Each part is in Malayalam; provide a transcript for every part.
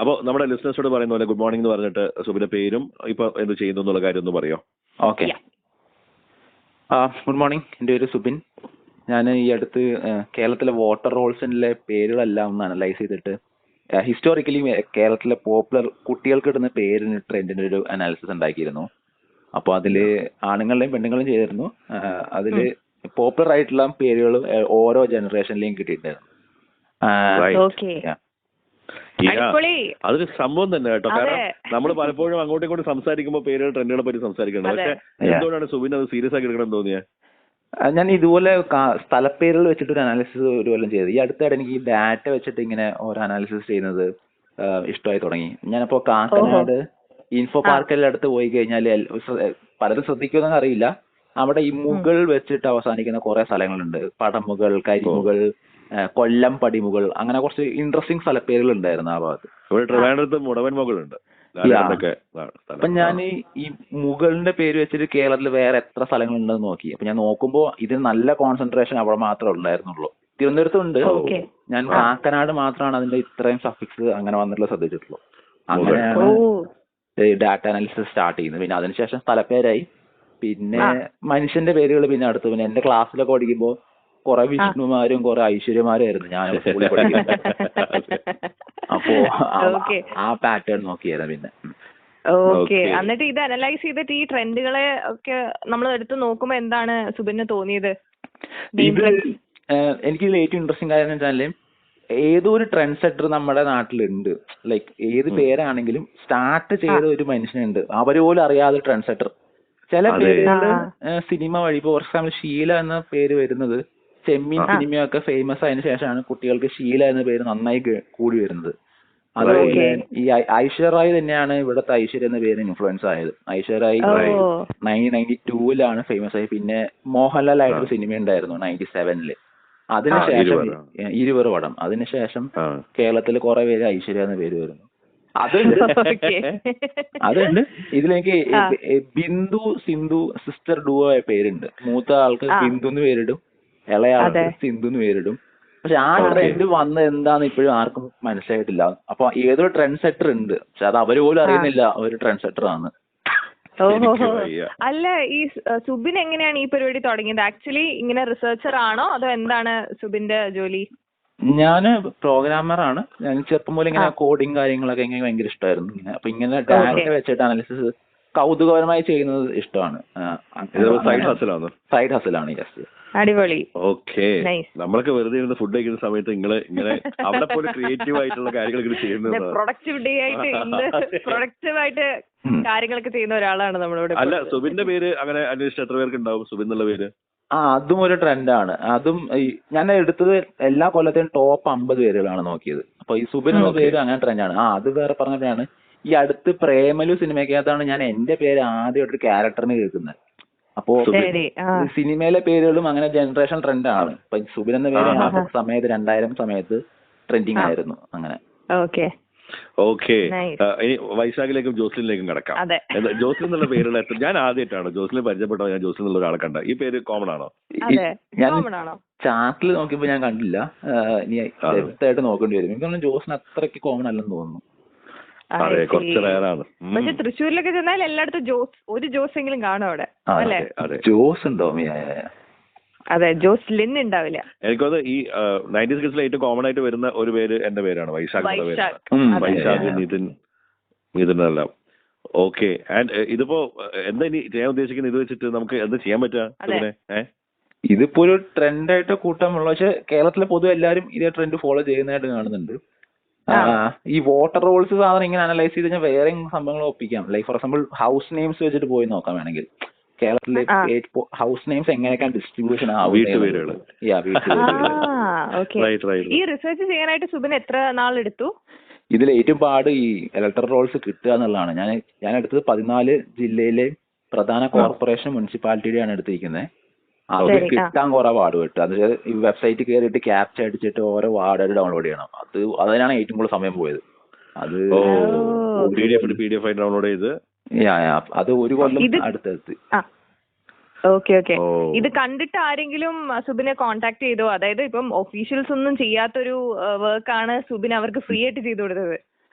അപ്പോൾ നമ്മുടെ ലിസ്ണേഴ്സോട് പറയുന്ന പോലെ ഗുഡ് മോർണിംഗ് എന്ന് പറഞ്ഞിട്ട് സുബിന്റെ പേരും ഇപ്പൊ എന്ത് ചെയ്യുന്നു എന്നുള്ള കാര്യം ഒന്ന് പറയോ? ഓക്കെ. Good morning. എൻ്റെ പേര് സുബിൻ. ഞാൻ ഈ അടുത്ത് കേരളത്തിലെ വാട്ടർ റോൾസിലെ പേരുകളെല്ലാം ഒന്ന് അനലൈസ് ചെയ്തിട്ട് ഹിസ്റ്റോറിക്കലി കേരളത്തിലെ പോപ്പുലർ കുട്ടികൾക്ക് ഇടുന്ന പേരിന് ട്രെൻഡിന്റെ ഒരു അനാലിസിസ് ഉണ്ടാക്കിയിരുന്നു. അപ്പോൾ അതിൽ ആണുങ്ങളുടെയും പെണ്ണുങ്ങളും ചെയ്തിരുന്നു. അതിൽ പോപ്പുലർ ആയിട്ടുള്ള പേരുകൾ ഓരോ ജനറേഷനിലെയും കിട്ടിയിട്ടുണ്ടായിരുന്നു. അതൊരു സംഭവം തന്നെ കേട്ടോ. കാരണം നമ്മൾ പലപ്പോഴും അങ്ങോട്ടും ഇങ്ങോട്ടും സംസാരിക്കുമ്പോൾ പേരുകൾ ട്രെൻഡുകളെ പറ്റി സംസാരിക്കണം. പക്ഷെ എന്തുകൊണ്ടാണ് സുബിൻ അത് സീരിയസ് ആക്കി എടുക്കണം തോന്നിയത്? ഞാൻ ഇതുപോലെ സ്ഥലപ്പേരുകൾ വെച്ചിട്ട് ഒരു അനാലിസിസ് ഒരു കൊല്ലം ചെയ്തു. ഈ അടുത്തായിട്ട് എനിക്ക് ഈ ഡാറ്റ വെച്ചിട്ട് ഇങ്ങനെ ഓരോ അനാലിസിസ് ചെയ്യുന്നത് ഇഷ്ടമായി തുടങ്ങി. ഞാനപ്പോ കാക്കനാട് ഇൻഫോ പാർക്കിന്റെ അടുത്ത് പോയി കഴിഞ്ഞാൽ പലരും ശ്രദ്ധിക്കുമെന്ന് അറിയില്ല, അവിടെ ഈ മുകൾ വെച്ചിട്ട് അവസാനിക്കുന്ന കുറെ സ്ഥലങ്ങളുണ്ട്. പടമുകൾ, കരിമുകൾ, കൊല്ലം പടിമുകൾ, അങ്ങനെ കുറച്ച് ഇൻട്രസ്റ്റിംഗ് സ്ഥലപ്പേരുകൾ ഉണ്ടായിരുന്നു ആ ഭാഗത്ത്. മുടവൻ മുകളുണ്ട്. അപ്പൊ ഞാൻ ഈ മുകളിന്റെ പേര് വെച്ചിട്ട് കേരളത്തിൽ വേറെ എത്ര സ്ഥലങ്ങളുണ്ടെന്ന് നോക്കി. അപ്പൊ ഞാൻ നോക്കുമ്പോ ഇതിന് നല്ല കോൺസെൻട്രേഷൻ അവിടെ മാത്രമേ ഉണ്ടായിരുന്നുള്ളൂ. തിരുവനന്തപുരത്തുണ്ട്. ഞാൻ കാക്കനാട് മാത്രമാണ് അതിന്റെ ഇത്രയും സഫിക്സ് അങ്ങനെ വന്നിട്ടുള്ള ശ്രദ്ധിച്ചിട്ടുള്ളൂ. അങ്ങനെയാണ് ഡാറ്റ അനാലിസിസ് സ്റ്റാർട്ട് ചെയ്യുന്നത്. പിന്നെ അതിനുശേഷം സ്ഥലപ്പേരായി, പിന്നെ മനുഷ്യന്റെ പേരുകൾ പിന്നെ അടുത്ത്. പിന്നെ എന്റെ ക്ലാസ്സിലൊക്കെ പഠിക്കുമ്പോ കുറെ വിഷ്ണുമാരും കുറെ ഐശ്വര്യമാരും ആയിരുന്നു ഞാൻ സ്കൂളിൽ പഠിക്കുന്നത്. അപ്പോ ആ പാറ്റേൺ നോക്കിയായിരുന്നു പിന്നെ. ഓക്കെ. എന്നിട്ട് ഇത് അനലൈസ് ചെയ്തിട്ട് ഈ ട്രെൻഡുകളെ ഒക്കെ നമ്മൾ എടുത്ത് നോക്കുമ്പോ എന്താണ് സുബിന് തോന്നിയത്? ഇത് എനിക്ക് ഇതിൽ ഏറ്റവും ഇൻട്രസ്റ്റിംഗ് കാര്യം വെച്ചാല് ഏതോ ഒരു ട്രെൻഡ് സെറ്റർ നമ്മുടെ നാട്ടിലുണ്ട്. ലൈക്ക് ഏത് പേരാണെങ്കിലും സ്റ്റാർട്ട് ചെയ്ത ഒരു മനുഷ്യനുണ്ട്, അവര് പോലും അറിയാതെ ട്രെൻഡ് സെറ്റർ. ചില പേരുകള് സിനിമ വഴി, ഇപ്പൊ ഫോർ എക്സാമ്പിൾ ഷീല എന്ന പേര് വരുന്നത് ചെമ്മീൻ സിനിമയൊക്കെ ഫേമസ് ആയതിനു ശേഷമാണ് കുട്ടികൾക്ക് ഷീല എന്ന പേര് നന്നായി കൂടി വരുന്നത്. അതുപോലെ ഈ ഐശ്വര്യ റായ് തന്നെയാണ് ഇവിടുത്തെ ഐശ്വര്യ എന്ന പേര് ഇൻഫ്ലുവൻസ് ആയത്. ഐശ്വര്യ റായ് 1992 ഫേമസ് ആയി. പിന്നെ മോഹൻലാൽ ആയിട്ടൊരു സിനിമ ഉണ്ടായിരുന്നു 97 അതിനുശേഷം 20 പടം. അതിനുശേഷം കേരളത്തിൽ കുറെ പേര് ഐശ്വര്യ എന്ന പേര് വരുന്നു. അതുണ്ട്. ഇതിലെനിക്ക് ബിന്ദു സിന്ധു സിസ്റ്റർ ഡുവോ പേരുണ്ട്. മൂത്ത ആൾക്ക് ബിന്ദു എന്ന് പേരിടും, ഇളയ ആൾക്ക് സിന്ധു എന്ന് പേരിടും. പക്ഷെ ആ ട്രെൻഡ് വന്നത് എന്താന്ന് ഇപ്പോഴും ആർക്കും മനസ്സിലായിട്ടില്ല. അപ്പൊ ഏതൊരു ട്രെൻഡ് സെറ്റർ ഉണ്ട്, പക്ഷെ അത് അവര് പോലും അറിയുന്നില്ല ഒരു ട്രെൻഡ് സെറ്റർ ആണ്. അല്ല, ഈ സുബിൻ എങ്ങനെയാണ് ഈ പരിപാടി തുടങ്ങിയത്? ആക്ച്വലി ഇങ്ങനെ റിസർച്ചർ ആണോ അതോ എന്താണ് സുബിന്റെ ജോലി? ഞാന് പ്രോഗ്രാമറാണ്. ഞാൻ ചെറുപ്പം മുതൽ ഇങ്ങനെ കോഡിങ് കാര്യങ്ങളൊക്കെ എനിക്ക് ഭയങ്കര ഇഷ്ടമായിരുന്നു. അപ്പൊ ഇങ്ങനെ ഡാറ്റ വെച്ചിട്ട് അനാലിസിസ് കൗതുകപരമായി ചെയ്യുന്നത് ഇഷ്ടമാണ്. സൈഡ് ഹസിലാണ്. യെസ്. അടിപൊളി. ഓക്കെ. നമ്മളൊക്കെ വെറുതെ ഇരുന്ന് ഫുഡ് കഴിക്കുന്ന സമയത്ത് നിങ്ങൾ ഇങ്ങനെ അവിടെ പോലും ക്രിയേറ്റീവ് ആയിട്ടുള്ള കാര്യങ്ങൾ ചെയ്യുന്നത്, പ്രൊഡക്റ്റീവായിട്ട് കാര്യങ്ങളൊക്കെ ചെയ്യുന്ന ഒരാളാണ് നമ്മളിവിടെ. അല്ല, സുബിന്റെ പേര് അങ്ങനെ അന്വേഷിച്ച് എത്ര പേർക്ക് ഉണ്ടാവും സുബിൻ എന്നുള്ള പേര്? അതും ഒരു ട്രെൻഡാണ്. അതും ഞാൻ എടുത്തത് എല്ലാ കൊല്ലത്തെയും ടോപ്പ് 50 പേരുകളാണ് നോക്കിയത്. അപ്പൊ ഈ സുബിൻ എന്ന പേര് അങ്ങനെ ട്രെൻഡാണ്. അത് വേറെ പറഞ്ഞപ്പോഴാണ് ഈ അടുത്ത് പ്രേമലു സിനിമയ്ക്കകത്താണ് ഞാൻ എന്റെ പേര് ആദ്യമായിട്ടൊരു ക്യാരക്ടറിന് കേൾക്കുന്നത്. അപ്പോ സിനിമയിലെ പേരുകളും അങ്ങനെ ജനറേഷൻ ട്രെൻഡാണ്. ഇപ്പൊ സുബിൻ എന്ന പേര് ആ സമയത്ത് 2000 സമയത്ത് ട്രെൻഡിങ് ആയിരുന്നു. അങ്ങനെ. ഓക്കെ. ഇനി വൈശാഖിലേക്കും ജോസ്ലിനിലേക്കും കിടക്കാം. ജോസ്ലിൻ എന്നുള്ള പേരുള്ള ഞാൻ ആദ്യമായിട്ടാണ് ജോസ്ലിനെ പരിചയപ്പെട്ടോ. ഞാൻ ജോസ്ലിൻ എന്നുള്ള ഒരാളെ കണ്ട. ഈ പേര് കോമൺ ആണോ? ഞാൻ ചാറ്റിൽ നോക്കിയപ്പോ ഞാൻ കണ്ടില്ല. ഇനി വ്യക്തമായിട്ട് നോക്കേണ്ടി വരും. എനിക്ക് ജോസ്ലിന് അത്രയ്ക്ക് കോമൺ അല്ലെന്ന് തോന്നുന്നു. അതെ, കുറച്ച് റയറാണ്. പക്ഷെ തൃശ്ശൂരിലൊക്കെ ചെന്നാൽ എല്ലായിടത്തും ഒരു ജോസ് എങ്കിലും കാണും അവിടെ. ജോസ് ഉണ്ടോ? അതെ, ജോസ്ലിൻ ഉണ്ടാവില്ല. എനിക്കത് ഈ 90s കിഡ്സിൽ ഏറ്റവും കോമൺ ആയിട്ട് വരുന്ന ഒരു പേര് എന്റെ പേരാണ്, വൈശാഖ്. വൈശാഖ്, നിതിൻ എല്ലാം. ഓക്കെ. ആൻഡ് ഇതിപ്പോ എന്താ ഇനി ചെയ്യാൻ ഉദ്ദേശിക്കുന്നത്? ഇത് വെച്ചിട്ട് നമുക്ക് എന്താ ചെയ്യാൻ പറ്റുക? ഇതിപ്പോ ഒരു ട്രെൻഡായിട്ട് കൂട്ടാമുള്ള, പക്ഷെ കേരളത്തിലെ പൊതുവെ എല്ലാവരും ഇതേ ട്രെൻഡ് ഫോളോ ചെയ്യുന്നതായിട്ട് കാണുന്നുണ്ട്. ഈ വാട്ടർ റോൾസ് സാധനം ഇങ്ങനെ അനലൈസ് ചെയ്ത് കഴിഞ്ഞാൽ വേറെ സംഭവങ്ങൾ ഒപ്പിക്കാം. Like for example house names വെച്ചിട്ട് പോയി നോക്കാം വേണമെങ്കിൽ. കേരളത്തിലെ ഹൗസ് നെയിംസ് എങ്ങനെയൊക്കെയാണ് ഡിസ്ട്രിബ്യൂഷൻ ആവും. ഈ റിസർച്ച് ചെയ്യാനായിട്ട് സുബിൻ എത്ര നാളെടുത്തു? ഇതിൽ ഏറ്റവും പാട് ഈ ഇലക്ടറൽ റോൾസ് കിട്ടുക എന്നുള്ളതാണ്. ഞാൻ എടുത്തത് 14 ജില്ലയിലെ പ്രധാന കോർപ്പറേഷൻ മുനിസിപ്പാലിറ്റിയുടെയാണ് എടുത്തിരിക്കുന്നത്. അത് കിട്ടാൻ കുറെ പാട് കിട്ടും. അത് ഈ വെബ്സൈറ്റ് കയറിയിട്ട് ക്യാപ്ച അടിച്ചിട്ട് ഓരോ വാർഡ് ഡൗൺലോഡ് ചെയ്യണം. അതിനാണ് ഏറ്റവും കൂടുതൽ സമയം പോയത്. അത് PDF ആയിട്ട് ഡൗൺലോഡ് ചെയ്ത് അത് ഒരു കൊല്ലം അടുത്തെത്തി. ഓക്കെ. ഇത് കണ്ടിട്ട് ആരെങ്കിലും സുബിനെ കോണ്ടാക്ട് ചെയ്തോ? അതായത് ഇപ്പം ഒഫീഷ്യൽസ് ഒന്നും ചെയ്യാത്തൊരു വർക്കാണ് സുബിൻ അവർക്ക് ഫ്രീ ആയിട്ട് ചെയ്തു കൊടുത്തത്.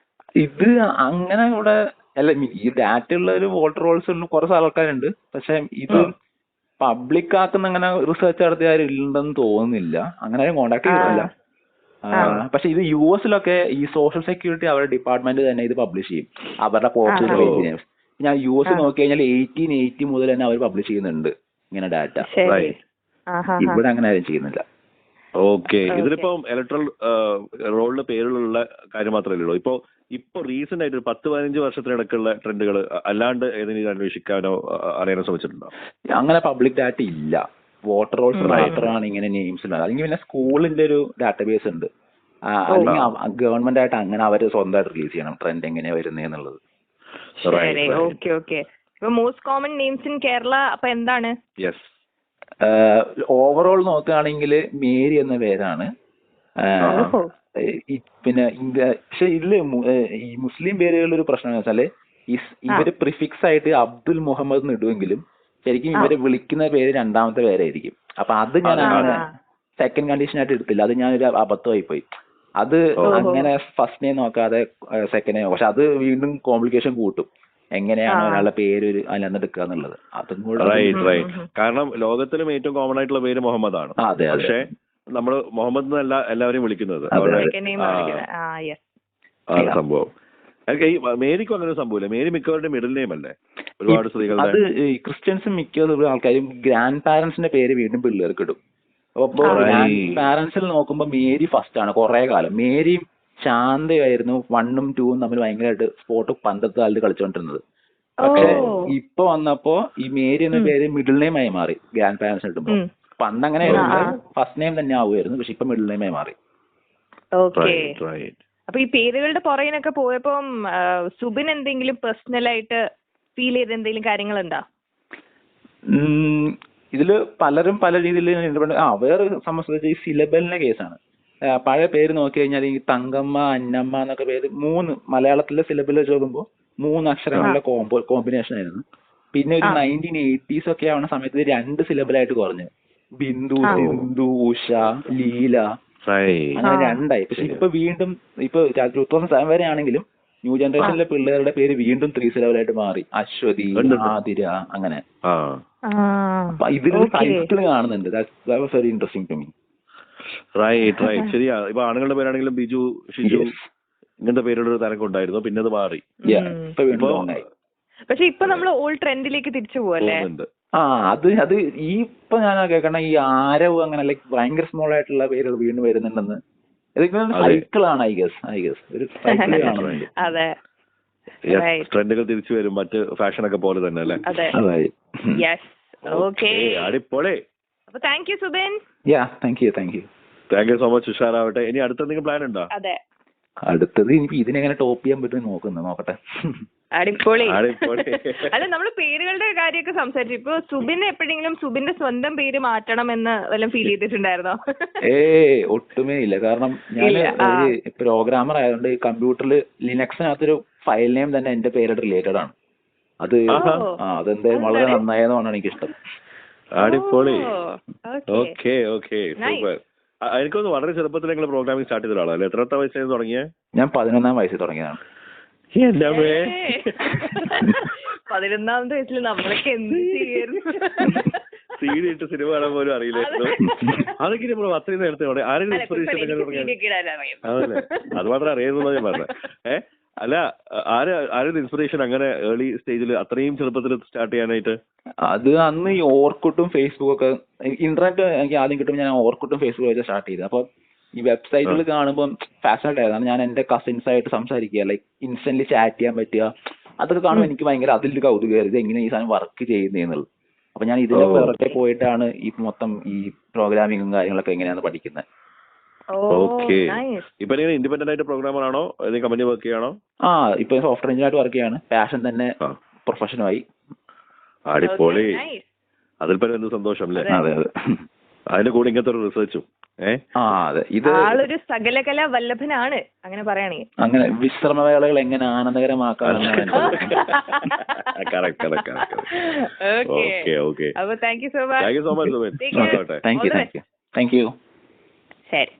ഇത് അങ്ങനെ ഇവിടെ അല്ല, ഈ ഡാറ്റ ഉള്ള ഒരു വോട്ടർ റോൾസ് കുറച്ച് ആൾക്കാരുണ്ട്. പക്ഷെ ഇത് പബ്ലിക് ആക്കുന്ന അങ്ങനെ റിസർച്ച് നടത്തിയ ആരും ഇല്ലെന്ന് തോന്നുന്നില്ല. അങ്ങനെ ആരും കോണ്ടാക്ട് ചെയ്തിട്ടില്ല. പക്ഷെ ഇത് US ഈ സോഷ്യൽ സെക്യൂരിറ്റി അവരുടെ ഡിപ്പാർട്ട്മെന്റ് തന്നെ ഇത് പബ്ലിഷ് ചെയ്യും, അവരുടെ പോപ്പുലർ പേജിനെ. ഞാൻ US നോക്കി കഴിഞ്ഞാൽ 1880 മുതൽ തന്നെ അവർ പബ്ലിഷ് ചെയ്യുന്നുണ്ട് ഇങ്ങനെ ഡാറ്റ. ഇവിടെ അങ്ങനെ ആരും ചെയ്യുന്നില്ല. ഓക്കെ. ഇതിലിപ്പം ഇലക്ട്രൽ റോളില് പേരിലുള്ള കാര്യം മാത്രമേ ഉള്ളൂ. ഇപ്പൊ റീസെന്റ് ആയിട്ട് 10-15 വർഷത്തിനിടക്കുള്ള ട്രെൻഡുകൾ അല്ലാണ്ട് ഏതെങ്കിലും അന്വേഷിക്കാനോ അറിയാനോ ശ്രമിച്ചിട്ടുണ്ടോ? അങ്ങനെ പബ്ലിക് ഡാറ്റ ഇല്ല. വോട്ടർ റോൾസ് മാത്രമാണ് ഇങ്ങനെ നെയിംസ് ഉള്ളത്. അല്ലെങ്കിൽ പിന്നെ സ്കൂളിന്റെ ഒരു ഡാറ്റാബേസ് ഉണ്ട്, അല്ലെങ്കിൽ ഗവൺമെന്റ് ആയിട്ട് അങ്ങനെ അവര് സ്വന്തമായിട്ട് റിലീസ് ചെയ്യണം ട്രെൻഡ് എങ്ങനെയാ വരുന്നതെന്നുള്ളത്. Most common names in Kerala അപ്പൊ എന്താണ്? ഓവറോൾ നോക്കുകയാണെങ്കിൽ മേരി എന്ന പേരാണ്. പിന്നെ പക്ഷെ ഇതില് ഈ മുസ്ലിം പേരുകളുടെ ഒരു പ്രശ്നം എന്ന് വെച്ചാല് ഇവര് പ്രിഫിക്സ് ആയിട്ട് അബ്ദുൽ മുഹമ്മദ് ഇടുമെങ്കിലും ശരിക്കും ഇവരെ വിളിക്കുന്ന പേര് രണ്ടാമത്തെ പേരായിരിക്കും. അപ്പൊ അത് ഞാൻ അങ്ങനെ സെക്കൻഡ് കണ്ടീഷൻ ആയിട്ട് എടുത്തില്ല. അത് ഞാനൊരു അബദ്ധമായി പോയി. അത് അങ്ങനെ ഫസ്റ്റ് നെയിം നോക്കാതെ സെക്കൻഡ് നെയിം, പക്ഷെ അത് വീണ്ടും കോംപ്ലിക്കേഷൻ കൂട്ടും. എങ്ങനെയാണ് ഒരാളുടെ പേര് അതിനകത്ത് എടുക്കുക എന്നുള്ളത്. അതും കൂടെ കാരണം ലോകത്തിലും ഏറ്റവും കോമൺ ആയിട്ടുള്ള പേര് മുഹമ്മദാണ്. പക്ഷേ നമ്മള് മുഹമ്മദ് എന്നല്ല എല്ലാവരെയും വിളിക്കുന്നത്. സംഭവം മേരിക്കും അങ്ങനെ സംഭവമില്ല. മേരി മിക്കവരുടെ മിഡിൽ നെയിം അല്ലേ ഒരുപാട് സ്ത്രീകളുടെ. അത് ക്രിസ്ത്യൻസും മിക്ക ആൾക്കാരും ഗ്രാൻഡ് പാരന്റ്സിന്റെ പേര് വീണ്ടും പിള്ളേർക്ക് ഇടും. അപ്പൊ ഗ്രാൻഡ് പാരന്റ്സിൽ നോക്കുമ്പോ മേരി ഫസ്റ്റ് ആണ്. കുറെ കാലം മേരിയും ശാന്തയായിരുന്നു 1ഉം 2ഉം തമ്മിൽ ഭയങ്കരമായിട്ട് സ്പോർട്ട് പണ്ടത്തെ കാലത്ത് കളിച്ചോണ്ടിരുന്നത്. പക്ഷെ ഇപ്പൊ വന്നപ്പോ ഈ മേരി എന്ന പേര് മിഡിൽ നെയിം ആയി മാറി ഗ്രാൻഡ് പാരന്റ്സിന് ഇടുമ്പോ. പണ്ട് അങ്ങനെ ഫസ്റ്റ് നെയിം തന്നെ ആവുമായിരുന്നു, പക്ഷെ ഇപ്പൊ മിഡിൽ നെയിം ആയി മാറി. അപ്പൊ ഈ പേരുകളുടെ പുറകിനൊക്കെ പോയപ്പം സുബിൻ എന്തെങ്കിലും പേഴ്സണൽ ആയിട്ട് ഫീൽ ചെയ്ത എന്തെങ്കിലും കാര്യങ്ങളുണ്ടോ? ഇതില് പലരും പല രീതിയിൽ വേറെ സംബന്ധിച്ച് ഈ സിലബലിന്റെ കേസാണ്. പഴയ പേര് നോക്കി കഴിഞ്ഞാൽ ഈ തങ്കമ്മ, അന്നമ്മ എന്നൊക്കെ പേര് 3 മലയാളത്തിലെ സിലബിൽ വെച്ച് നോക്കുമ്പോൾ 3 അക്ഷരങ്ങളുടെ കോമ്പിനേഷൻ ആയിരുന്നു. പിന്നെ ഒരു 1980s ഒക്കെ ആവുന്ന സമയത്ത് 2 സിലബിളായിട്ട് കുറഞ്ഞു. ബിന്ദു, സിന്ധു, ഉഷ, ലീല, അങ്ങനെ 2ആയി. പക്ഷെ ഇപ്പൊ വീണ്ടും ഇപ്പൊ 2007 വരെ ആണെങ്കിലും ന്യൂ ജനറേഷനിലെ പിള്ളേരുടെ പേര് വീണ്ടും 3 സിലബിളായിട്ട് മാറി. അശ്വതി, ആതിര, അങ്ങനെ. അപ്പൊ ഇതിലൊരു സൈക്കിൾ കാണുന്നുണ്ട്. That was very interesting to me. ശരിയാ. ഇപ്പൊ ആണുങ്ങളുടെ പേരാണെങ്കിലും ബിജു, ഷിജു ഇങ്ങനത്തെ പേരുള്ള ഒരു തരംഗം ഉണ്ടായിരുന്നു. പിന്നെ അത് മാറി. പക്ഷെ ഇപ്പൊ നമ്മൾ ഓൾഡ് ട്രെൻഡിലേക്ക് തിരിച്ചു പോവല്ലേ? അത് ഈ ഇപ്പൊ ഞാൻ കേൾക്കണ ഈ ആരവ് അങ്ങനെ ലൈക് ഭയങ്കര സ്മോൾ ആയിട്ടുള്ള പേരുകൾ വീണ്ടും വരുന്നുണ്ടെന്ന്. സൈക്കിളാണ് ഐ ഗസ് ഒരു സൈക്കിൾ കാണുന്നുണ്ട്. ട്രെൻഡുകൾ തിരിച്ചു വരും മറ്റ് ഫാഷനൊക്കെ പോലെ തന്നെ അല്ലേ? അടിപൊളി. അപ്പൊ thank you Subin. Thank you so much. ഉഷാറാവട്ടെ. ഇനി അടുത്ത എന്തെങ്കിലും പ്ലാൻ ഉണ്ടോ? അടുത്തത് ഇനി ഇതിനെങ്ങനെ ടോപ്പ് ചെയ്യാൻ പറ്റും നോക്കട്ടെ. അടിപൊളി. അല്ല, നമ്മള് പേരുകളുടെ കാര്യമൊക്കെ സംസാരിച്ചു. ഇപ്പൊ സുബിൻ എപ്പോഴെങ്കിലും സുബിന്റെ സ്വന്തം പേര് മാറ്റണമെന്ന് വല്ലതും ഫീൽ ചെയ്തിട്ടുണ്ടായിരുന്നോ? ഒട്ടുമേ ഇല്ല. കാരണം ഞാൻ പ്രോഗ്രാമർ ആയതുകൊണ്ട് കമ്പ്യൂട്ടറിൽ ലിനക്സിനകത്തൊരു ഫയൽ നെയിം തന്നെ എന്റെ പേരോട് റിലേറ്റഡ് ആണ്. അതെന്തായാലും വളരെ നന്നായതുകൊണ്ടാണ് എനിക്കിഷ്ടം. അടിപൊളി. Okay super. എനിക്കൊന്ന് വളരെ ചെറുപ്പത്തിൽ നിങ്ങൾ പ്രോഗ്രാമിംഗ് സ്റ്റാർട്ട് ചെയ്ത ആളല്ലേ? എത്രാമത്തെ വയസ്സായിരുന്നു തുടങ്ങിയത്? ഞാൻ 11ാം വയസ്സിൽ തുടങ്ങിയതാണ്. 11ാമത്തെ വയസ്സിൽ നമ്മളൊക്കെ എന്ത് ചെയ്യായിരുന്നു? CD ഇട്ട് സിനിമ കാണാൻ പോലും അറിയില്ലായിരുന്നു. അതൊക്കെ നമ്മൾ അത്രയും നേരത്തെ ആരെങ്കിലും ഇൻസ്പിറേഷൻ അതല്ലേ? അത് മാത്രമേ അറിയുന്നുള്ളൂ ഞാൻ പറഞ്ഞത്. അല്ല, ആരും ഇൻസ്പിറേഷൻ അങ്ങനെ ഏർലി സ്റ്റേജിൽ അത്രയും ചെറുപ്പത്തിൽ സ്റ്റാർട്ട് ചെയ്യാനായിട്ട്? അത് അന്ന് ഈ ഓർക്കുട്ടും ഫേസ്ബുക്കൊക്കെ ഇന്റർനെറ്റ് എനിക്ക് ആദ്യം കിട്ടുമ്പോൾ ഞാൻ ഓർക്കുട്ടും ഫേസ്ബുക്കും വെച്ച് സ്റ്റാർട്ട് ചെയ്തത്. അപ്പൊ ഈ വെബ്സൈറ്റുകൾ കാണുമ്പോൾ ഫാസിനേറ്റ് ആയതാണ്. ഞാൻ എന്റെ കസിൻസ് ആയിട്ട് സംസാരിക്കുക, ലൈക്ക് ഇൻസ്റ്റന്റ്ലി ചാറ്റ് ചെയ്യാൻ പറ്റുക, അതൊക്കെ കാണുമ്പോൾ എനിക്ക് ഭയങ്കര അതിലൊരു കൗതുകമായിരുന്നു. ഇത് എങ്ങനെ ഈ സാധനം വർക്ക് ചെയ്യുന്നതെന്നുള്ളത്. അപ്പൊ ഞാൻ ഇതിന്റെ പുറത്തെ പോയിട്ടാണ് ഈ മൊത്തം ഈ പ്രോഗ്രാമിങ്ങും കാര്യങ്ങളൊക്കെ എങ്ങനെയാണ് പഠിക്കുന്നത്. ഇപ്പൊ ഇൻഡിപെൻഡന്റ് ആയിട്ട് പ്രോഗ്രാമർ ആണോ? കമ്പനി വർക്ക് ചെയ്യണോ? ഇപ്പൊ സോഫ്റ്റ്വെയർ എഞ്ചിനീയർ ആയിട്ട് വർക്ക് ചെയ്യാണ്. പാഷൻ തന്നെ പ്രൊഫഷനുമായി. അടിപൊളി. അതിൽ എന്ത് സന്തോഷം അല്ലേ? അതെ. അതിന്റെ കൂടെ ഇങ്ങനത്തെ ഒരു റിസർച്ചും. അതെ, ഇത് ആളൊരു സകലകല വല്ലഭനാണ് അങ്ങനെ പറയുകയാണെങ്കിൽ. അങ്ങനെ വിശ്രമവേളകൾ എങ്ങനെ ആനന്ദകരമാക്കാമെന്നാണ്. അപ്പൊ thank you so much. Thank you. ശരി.